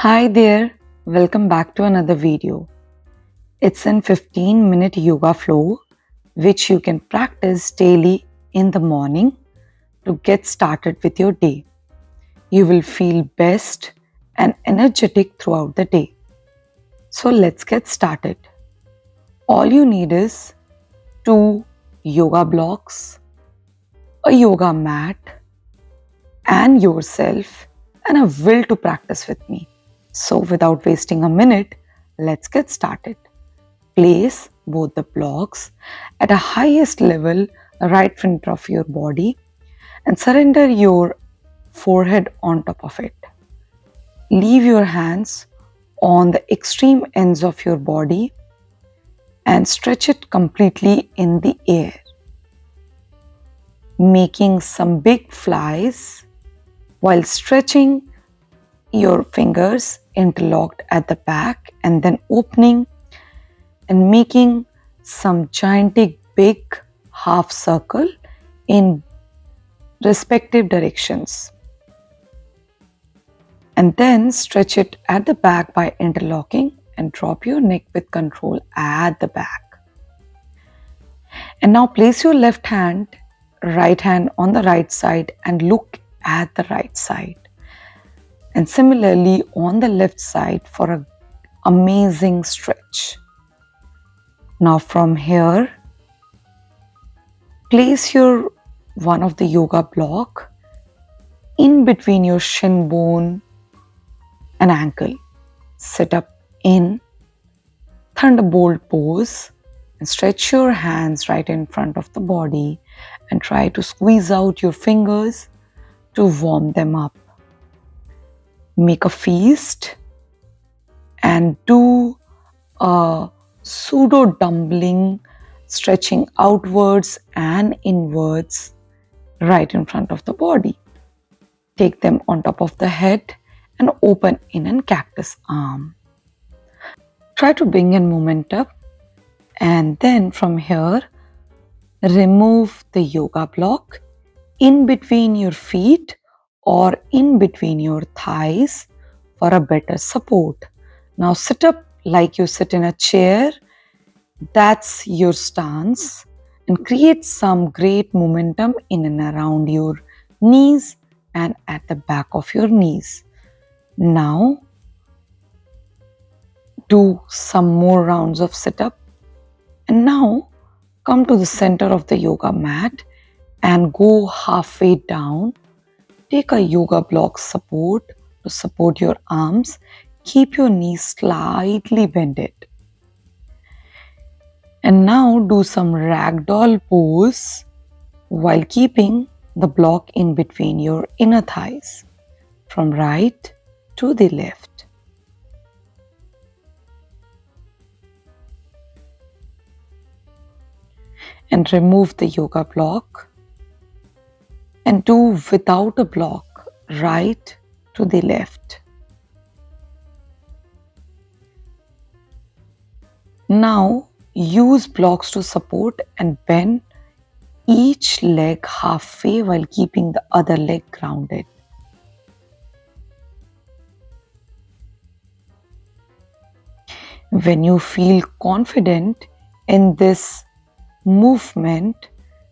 Hi there, welcome back to another video. It's an 15-minute yoga flow which you can practice daily in the morning to get started with your day. You will feel best and energetic throughout the day. So let's get started. All you need is 2 yoga blocks, a yoga mat, and yourself, and a will to practice with me. So without wasting a minute, let's get started. Place both the blocks at a highest level right in front of your body and surrender your forehead on top of it. Leave your hands on the extreme ends of your body and stretch it completely in the air, making some big flies while stretching your fingers interlocked at the back and then opening and making some gigantic big half circle in respective directions. And then stretch it at the back by interlocking and drop your neck with control at the back. And now place your right hand on the right side and look at the right side. And similarly on the left side for an amazing stretch. Now from here, place your one of the yoga block in between your shin bone and ankle. Sit up in thunderbolt pose and stretch your hands right in front of the body and try to squeeze out your fingers to warm them up. Make a fist and do a pseudo dumpling, stretching outwards and inwards right in front of the body. Take them on top of the head and open in a cactus arm. Try to bring in momentum and then from here remove the yoga block in between your feet or in between your thighs for a better support. Now sit up like you sit in a chair. That's your stance and create some great momentum in and around your knees and at the back of your knees. Now do some more rounds of sit up and now come to the center of the yoga mat and go halfway down. Take a yoga block support to support your arms. Keep your knees slightly bended. And now do some ragdoll pose while keeping the block in between your inner thighs from right to the left. And remove the yoga block and do without a block right to the left. Now use blocks to support and bend each leg halfway while keeping the other leg grounded. When you feel confident in this movement,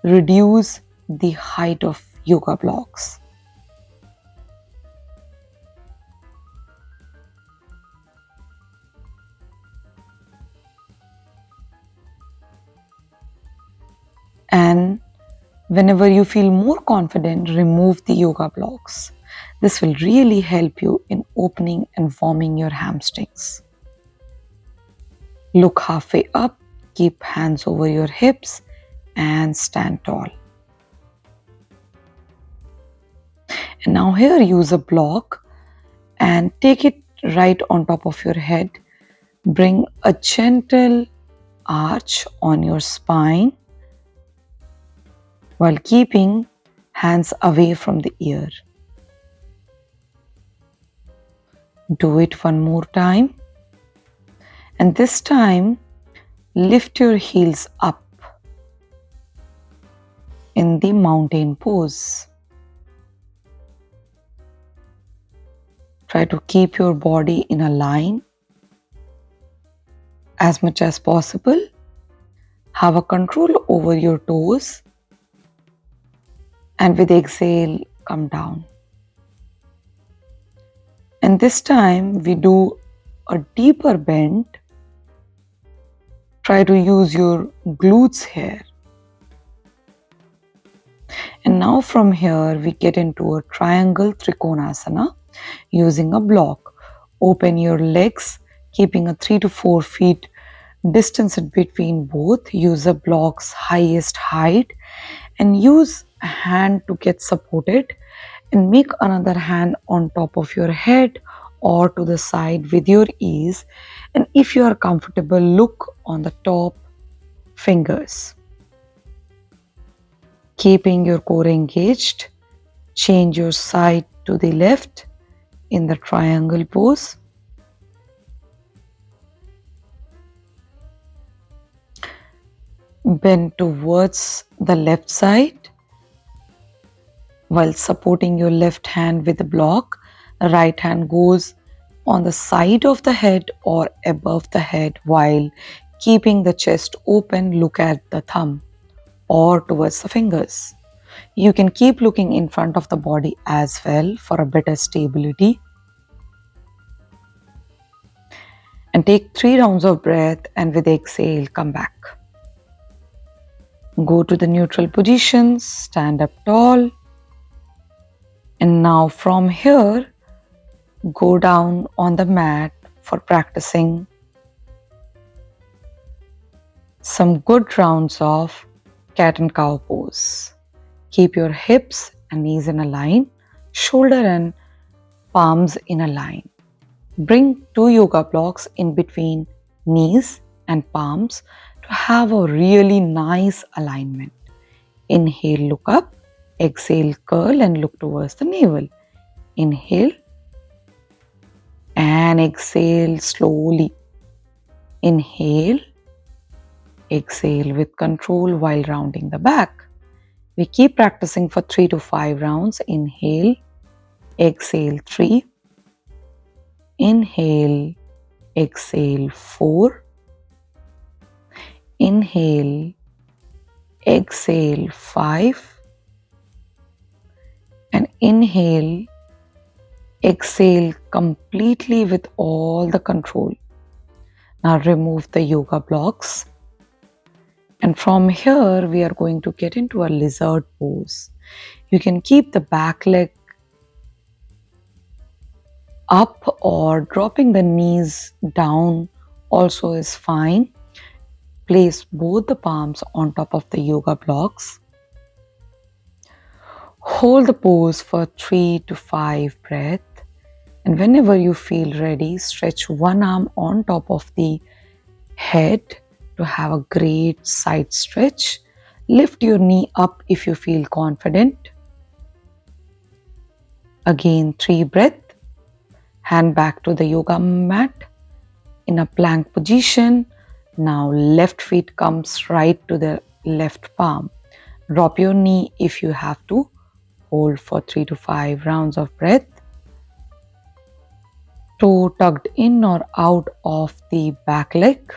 reduce the height of yoga blocks. And whenever you feel more confident, remove the yoga blocks. This will really help you in opening and warming your hamstrings. Look halfway up, keep hands over your hips and stand tall. And now here use a block and take it right on top of your head. Bring a gentle arch on your spine while keeping hands away from the ear. Do it one more time. And this time, lift your heels up in the mountain pose. Try to keep your body in a line as much as possible. Have a control over your toes, and with exhale, come down. And this time we do a deeper bend. Try to use your glutes here. And now from here we get into a triangle trikonasana using a block. Open your legs, keeping a 3 to 4 feet distance in between both. Use the block's highest height and use a hand to get supported, and make another hand on top of your head or to the side with your ease. And if you are comfortable, look on the top fingers. Keeping your core engaged, change your side to the left in the triangle pose. Bend towards the left side while supporting your left hand with the block. The right hand goes on the side of the head or above the head while keeping the chest open. Look at the thumb or towards the fingers. You can keep looking in front of the body as well for a better stability. And take 3 rounds of breath, and with exhale, come back. Go to the neutral position, stand up tall. And now from here, go down on the mat for practicing some good rounds of cat and cow pose. Keep your hips and knees in a line, shoulder and palms in a line. Bring 2 yoga blocks in between knees and palms to have a really nice alignment. Inhale, look up. Exhale, curl and look towards the navel. Inhale and exhale slowly. Inhale, exhale with control while rounding the back. We keep practicing for 3 to 5 rounds. Inhale, exhale 3. Inhale, exhale 4. Inhale, exhale 5. And inhale, exhale completely with all the control. Now remove the yoga blocks. And from here, we are going to get into a lizard pose. You can keep the back leg up or dropping the knees down also is fine. Place both the palms on top of the yoga blocks. Hold the pose for 3 to 5 breaths. And whenever you feel ready, stretch one arm on top of the head to have a great side stretch. Lift your knee up if you feel confident. Again, 3 breaths. Hand back to the yoga mat in a plank position. Now left feet comes right to the left palm. Drop your knee if you have to. Hold for 3 to 5 rounds of breath. Toe tucked in or out of the back leg.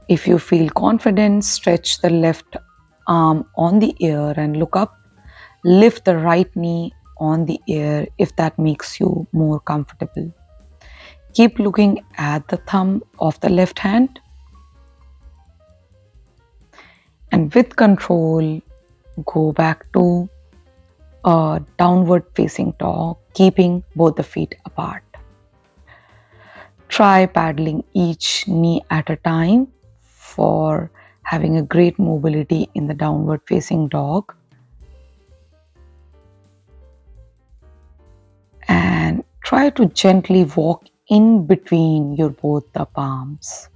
If you feel confident, stretch the left arm on the air and look up. Lift the right knee on the air if that makes you more comfortable. Keep looking at the thumb of the left hand. And with control, go back to a downward facing dog, keeping both the feet apart. Try paddling each knee at a time for having a great mobility in the downward facing dog. And try to gently walk in between your both the palms.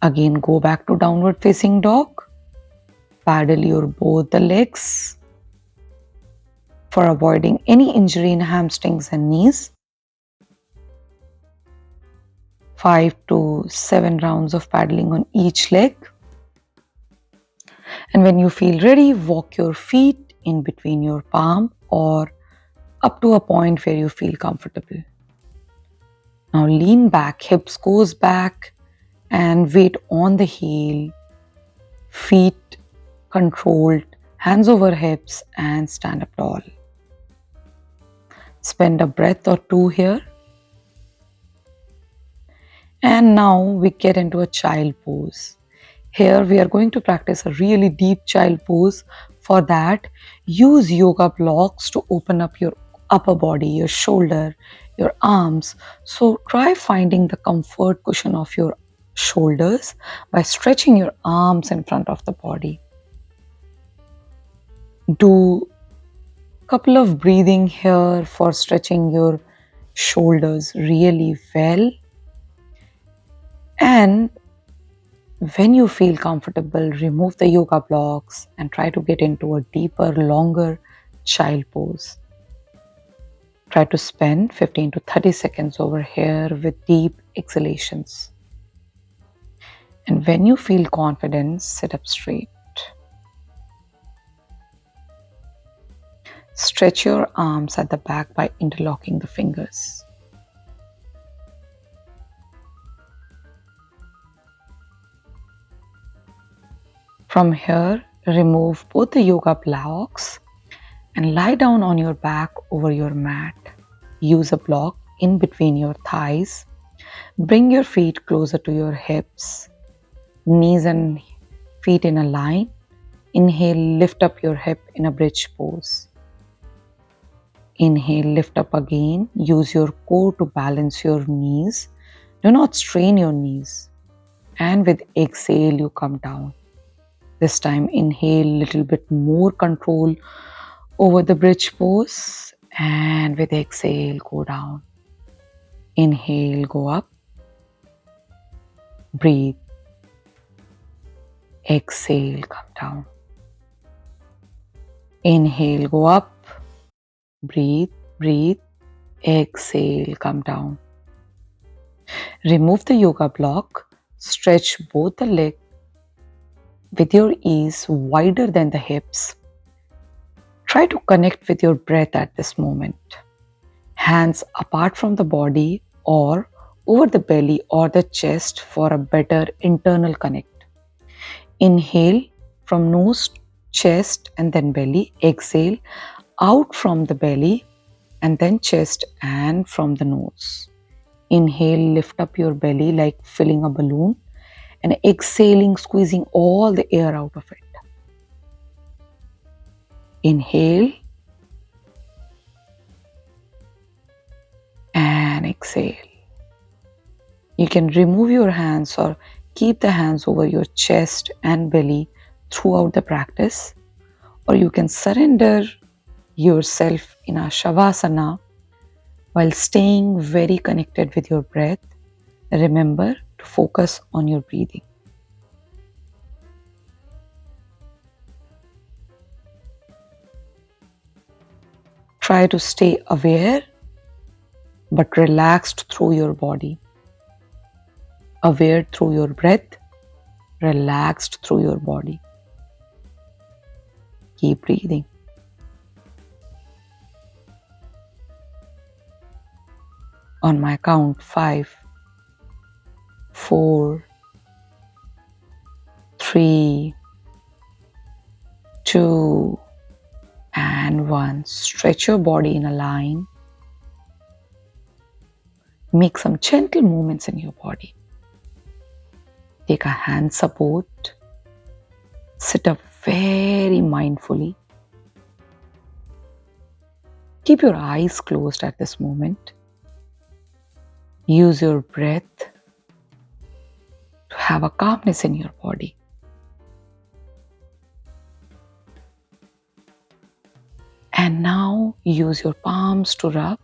Again, go back to downward facing dog. Paddle your both the legs for avoiding any injury in hamstrings and knees. 5 to 7 rounds of paddling on each leg. And when you feel ready, walk your feet in between your palm or up to a point where you feel comfortable. Now lean back, hips goes back and weight on the heel, feet controlled, hands over hips and stand up tall. Spend a breath or two here. And now we get into a child pose. Here we are going to practice a really deep child pose. For that, use yoga blocks to open up your upper body, your shoulder, your arms. So try finding the comfort cushion of your shoulders by stretching your arms in front of the body. Do a couple of breathing here for stretching your shoulders really well. And when you feel comfortable, remove the yoga blocks and try to get into a deeper, longer child pose. Try to spend 15 to 30 seconds over here with deep exhalations. And when you feel confident, sit up straight. Stretch your arms at the back by interlocking the fingers. From here, remove both the yoga blocks and lie down on your back over your mat. Use a block in between your thighs. Bring your feet closer to your hips, knees and feet in a line. Inhale, lift up your hip in a bridge pose. Inhale, lift up again. Use your core to balance your knees. Do not strain your knees. And with exhale, you come down. This time, inhale, little bit more control over the bridge pose. And with exhale, go down. Inhale, go up. Breathe. Exhale, come down. Inhale, go up. Breathe, breathe. Exhale, come down. Remove the yoga block. Stretch both the legs with your ease wider than the hips. Try to connect with your breath at this moment. Hands apart from the body or over the belly or the chest for a better internal connect. Inhale from nose, chest and then belly. Exhale out from the belly and then chest and from the nose. Inhale, lift up your belly like filling a balloon and exhaling, squeezing all the air out of it. Inhale and exhale. You can remove your hands or keep the hands over your chest and belly throughout the practice, or you can surrender yourself in a shavasana while staying very connected with your breath. Remember to focus on your breathing. Try to stay aware but relaxed through your body. Aware through your breath, relaxed through your body. Keep breathing. On my count, 5, 4, 3, 2, and 1. Stretch your body in a line. Make some gentle movements in your body. Take a hand support. Sit up very mindfully. Keep your eyes closed at this moment. Use your breath to have a calmness in your body. And now use your palms to rub.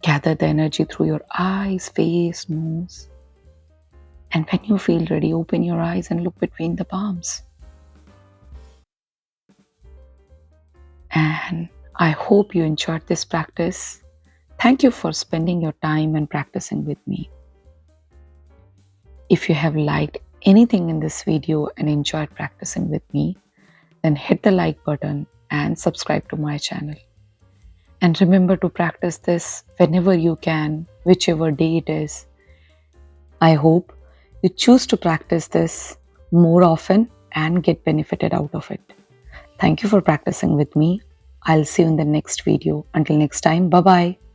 Gather the energy through your eyes, face, nose. And when you feel ready, open your eyes and look between the palms. And I hope you enjoyed this practice. Thank you for spending your time and practicing with me. If you have liked anything in this video and enjoyed practicing with me, then hit the like button and subscribe to my channel. And remember to practice this whenever you can, whichever day it is. I hope you choose to practice this more often and get benefited out of it. Thank you for practicing with me. I'll see you in the next video. Until next time, bye bye.